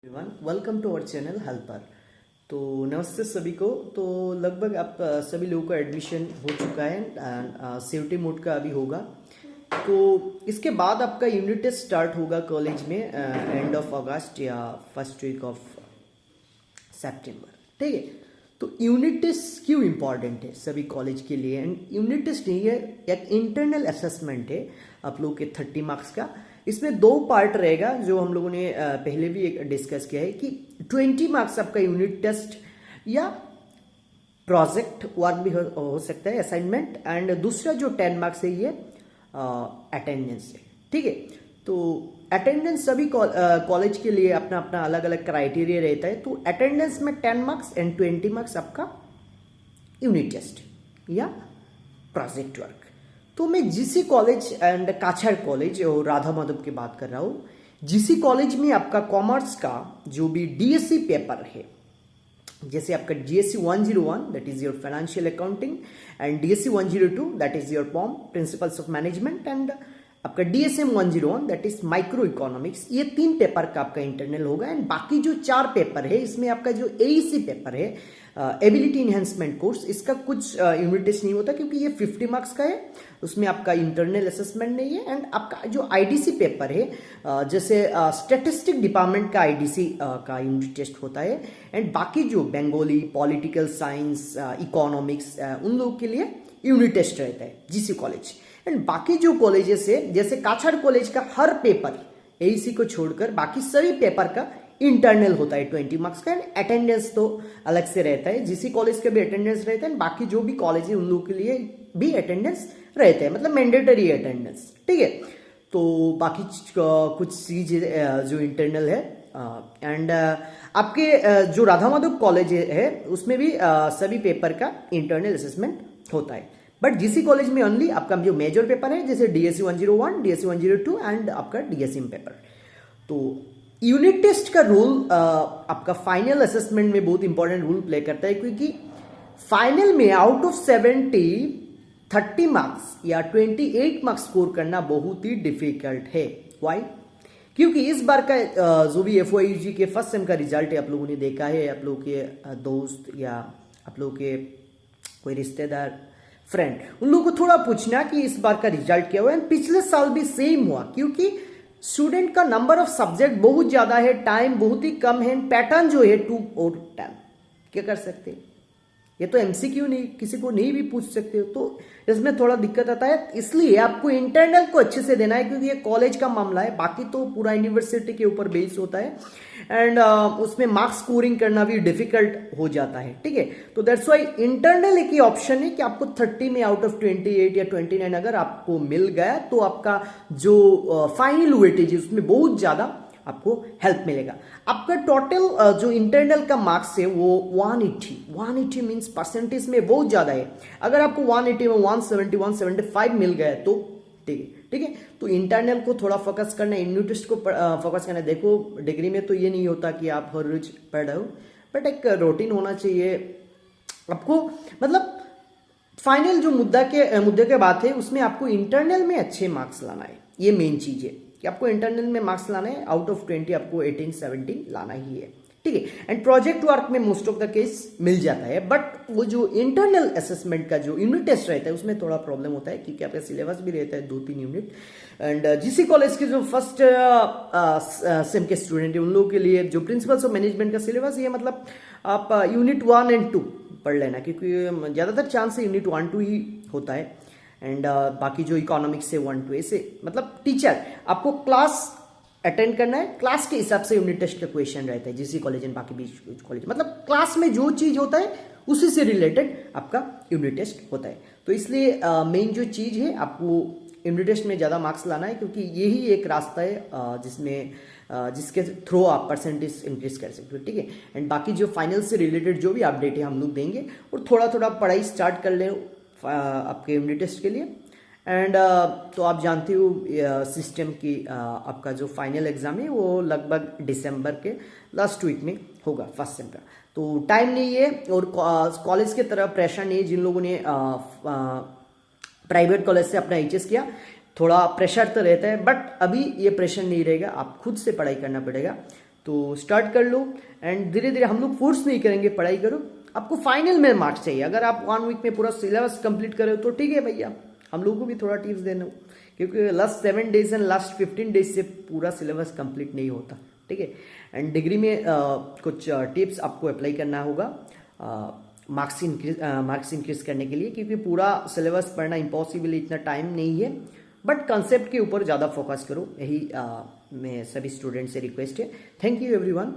Everyone, welcome to our channel helper. तो नमस्ते सभी को। तो लगभग आप सभी लोगों का एडमिशन हो चुका है एंड सीयूटी मोड का अभी होगा। तो इसके बाद आपका यूनिट टेस्ट स्टार्ट होगा कॉलेज में एंड ऑफ अगस्त या फर्स्ट वीक ऑफ सितंबर। ठीक है। तो यूनिट टेस्ट क्यों इम्पॉर्टेंट है सभी कॉलेज के लिए? एंड यूनिट टेस्ट नहीं है, एक इंटरनल असेसमेंट है आप लोगों के 30 मार्क्स का। इसमें दो पार्ट रहेगा जो हम लोगों ने पहले भी एक डिस्कस किया है कि 20 मार्क्स आपका यूनिट टेस्ट या प्रोजेक्ट वर्क भी हो सकता है, असाइनमेंट। एंड दूसरा जो 10 मार्क्स है ये अटेंडेंस है। ठीक है। तो अटेंडेंस सभी कॉलेज के लिए अपना अपना अलग अलग क्राइटेरिया रहता है। तो अटेंडेंस में 10 मार्क्स एंड 20 मार्क्स आपका यूनिट टेस्ट या प्रोजेक्ट वर्क। तो मैं जीसी कॉलेज एंड काछाड़ कॉलेज और राधा माधव की बात कर रहा हूँ। जीसी कॉलेज में आपका कॉमर्स का जो भी डीएससी पेपर है, जैसे आपका DSC 101 that is your financial accounting and DSC 102 that is your POM principles of management and आपका DSM 101 that is micro economics. ये 3 पेपर का आपका इंटरनल होगा। एंड बाकी जो 4 पेपर है इसमें आपका जो एईसी पेपर है, एबिलिटी इनहेंसमेंट कोर्स, इसका कुछ यूनिट टेस्ट नहीं होता क्योंकि ये 50 मार्क्स का है। उसमें आपका इंटरनल असेसमेंट नहीं है। एंड आपका जो आईडीसी पेपर है, जैसे स्टैटिस्टिक डिपार्टमेंट का आईडीसी का यूनिट टेस्ट होता है। एंड बाकी जो बंगाली, पॉलिटिकल साइंस, इकोनॉमिक्स, उन लोगों के लिए यूनिट टेस्ट रहता है जीसी कॉलेज। एंड बाकी जो कॉलेजेस है जैसे काछाड़ कॉलेज का हर पेपर एईसी को छोड़कर बाकी सभी पेपर का इंटरनल होता है 20 मार्क्स का। एंड अटेंडेंस तो अलग से रहता है, जीसी कॉलेज का भी अटेंडेंस रहता है। बाकी जो भी कॉलेज है उन लोगों के लिए भी अटेंडेंस रहता है, मतलब मैंडेटरी अटेंडेंस। ठीक है। तो बाकी कुछ चीज जो इंटरनल है। एंड आपके जो राधा माधव कॉलेज है उसमें भी सभी पेपर का इंटरनल असेसमेंट होता है। बट जीसी कॉलेज में ओनली आपका जो मेजर पेपर है जैसे डीएससी 101, डीएससी 102 एंड आपका डीएसएम पेपर। तो यूनिट टेस्ट का रोल आपका फाइनल असेसमेंट में बहुत इंपॉर्टेंट रोल प्ले करता है, क्योंकि फाइनल में आउट ऑफ 70 30 मार्क्स या 28 मार्क्स स्कोर करना बहुत ही डिफिकल्ट है। वाई? क्योंकि इस बार का जो भी एफओआईजी के फर्स्ट सेम का रिजल्ट है आप लोगों ने देखा है, आप लोगों के दोस्त या आप लोगों के कोई रिश्तेदार, फ्रेंड, उन लोगों को थोड़ा पूछना कि इस बार का रिजल्ट क्या हुआ। पिछले साल भी सेम हुआ, क्योंकि स्टूडेंट का नंबर ऑफ सब्जेक्ट बहुत ज्यादा है, टाइम बहुत ही कम है। पैटर्न जो है 2 और 10 क्या कर सकते हैं? ये तो एमसीक्यू नहीं, किसी को नहीं भी पूछ सकते हो। तो इसमें थोड़ा दिक्कत आता है। इसलिए आपको इंटरनल को अच्छे से देना है, क्योंकि ये कॉलेज का मामला है, बाकी तो पूरा यूनिवर्सिटी के ऊपर बेस होता है। एंड उसमें मार्क्स स्कोरिंग करना भी डिफिकल्ट हो जाता है। ठीक है। तो दैट्स वाई इंटरनल एक ही ऑप्शन है कि आपको 30 में आउट ऑफ 28 या 29 अगर आपको मिल गया तो आपका जो फाइनल वेटेज है उसमें बहुत ज्यादा आपको हेल्प मिलेगा। आपका टोटल जो इंटरनल का मार्क्स है वो 180 मींस परसेंटेज में बहुत ज्यादा है। अगर आपको 180 में 170 175 मिल गया तो ठीक है। ठीक है। तो इंटरनल को थोड़ा फोकस करना, यूनिट टेस्ट को फोकस करना। देखो डिग्री में तो ये नहीं होता कि आप हर रोज पढ़ रहे हो, बट एक रूटीन होना चाहिए आपको। मतलब फाइनल जो मुद्दे के बात है उसमें आपको इंटरनल में अच्छे मार्क्स लाना है। ये मेन चीज है कि आपको इंटरनल में मार्क्स लाना है। आउट ऑफ 20 आपको 18 17 लाना ही है। ठीक है। एंड प्रोजेक्ट वर्क में मोस्ट ऑफ द केस मिल जाता है, बट वो जो इंटरनल असेसमेंट का जो यूनिट टेस्ट रहता है उसमें थोड़ा प्रॉब्लम होता है, क्योंकि आपका सिलेबस भी रहता है 2-3 यूनिट। एंड जीसी कॉलेज के जो फर्स्ट सेम के स्टूडेंट है उन लोगों के लिए जो प्रिंसिपल्स ऑफ मैनेजमेंट का सिलेबस है, मतलब आप यूनिट 1 एंड 2 पढ़ लेना, क्योंकि ज्यादातर चांस यूनिट 1-2 ही होता है। एंड बाकी जो इकोनॉमिक्स से 1-2 ऐसे, मतलब टीचर आपको क्लास अटेंड करना है, क्लास के हिसाब से यूनिट टेस्ट का क्वेश्चन रहता है जीसी कॉलेज एंड बाकी भी कॉलेज। मतलब क्लास में जो चीज होता है उसी से रिलेटेड आपका यूनिट टेस्ट होता है। तो इसलिए मेन जो चीज है आपको यूनिट टेस्ट में ज्यादा मार्क्स लाना है, क्योंकि यही एक रास्ता है जिसमें जिसके थ्रू आप परसेंटेज इंक्रीज कर सकते हो। ठीक है। एंड बाकी जो फाइनल से रिलेटेड जो भी अपडेट है हम लोग देंगे, और थोड़ा थोड़ा पढ़ाई स्टार्ट कर ले आपके यूनिट टेस्ट के लिए। एंड तो आप जानते हो सिस्टम की आपका जो फाइनल एग्जाम है वो लगभग दिसंबर के लास्ट वीक में होगा फर्स्ट सेम का। तो टाइम नहीं है और कॉलेज के तरफ प्रेशर नहीं है। जिन लोगों ने प्राइवेट कॉलेज से अपना एचएस किया, थोड़ा प्रेशर तो रहता है, बट अभी ये प्रेशर नहीं रहेगा, आप खुद से पढ़ाई करना पड़ेगा। तो स्टार्ट कर लो एंड धीरे धीरे, हम लोग फोर्स नहीं करेंगे, पढ़ाई करो, आपको फाइनल में मार्क्स चाहिए। अगर आप 1 वीक में पूरा सिलेबस कंप्लीट करो तो ठीक है भैया, हम लोगों को भी थोड़ा टिप्स देना, क्योंकि last 7 days and last 15 days से पूरा सिलेबस कंप्लीट नहीं होता, ठीक है। एंड डिग्री में कुछ टिप्स आपको अप्लाई करना होगा मार्क्स इंक्रीज करने के लिए, क्योंकि पूरा सिलेबस पढ़ना इम्पॉसिबल है, इतना टाइम नहीं है, बट कंसेप्ट के ऊपर ज़्यादा फोकस करो, यही मैं सभी स्टूडेंट से रिक्वेस्ट है। Thank you everyone.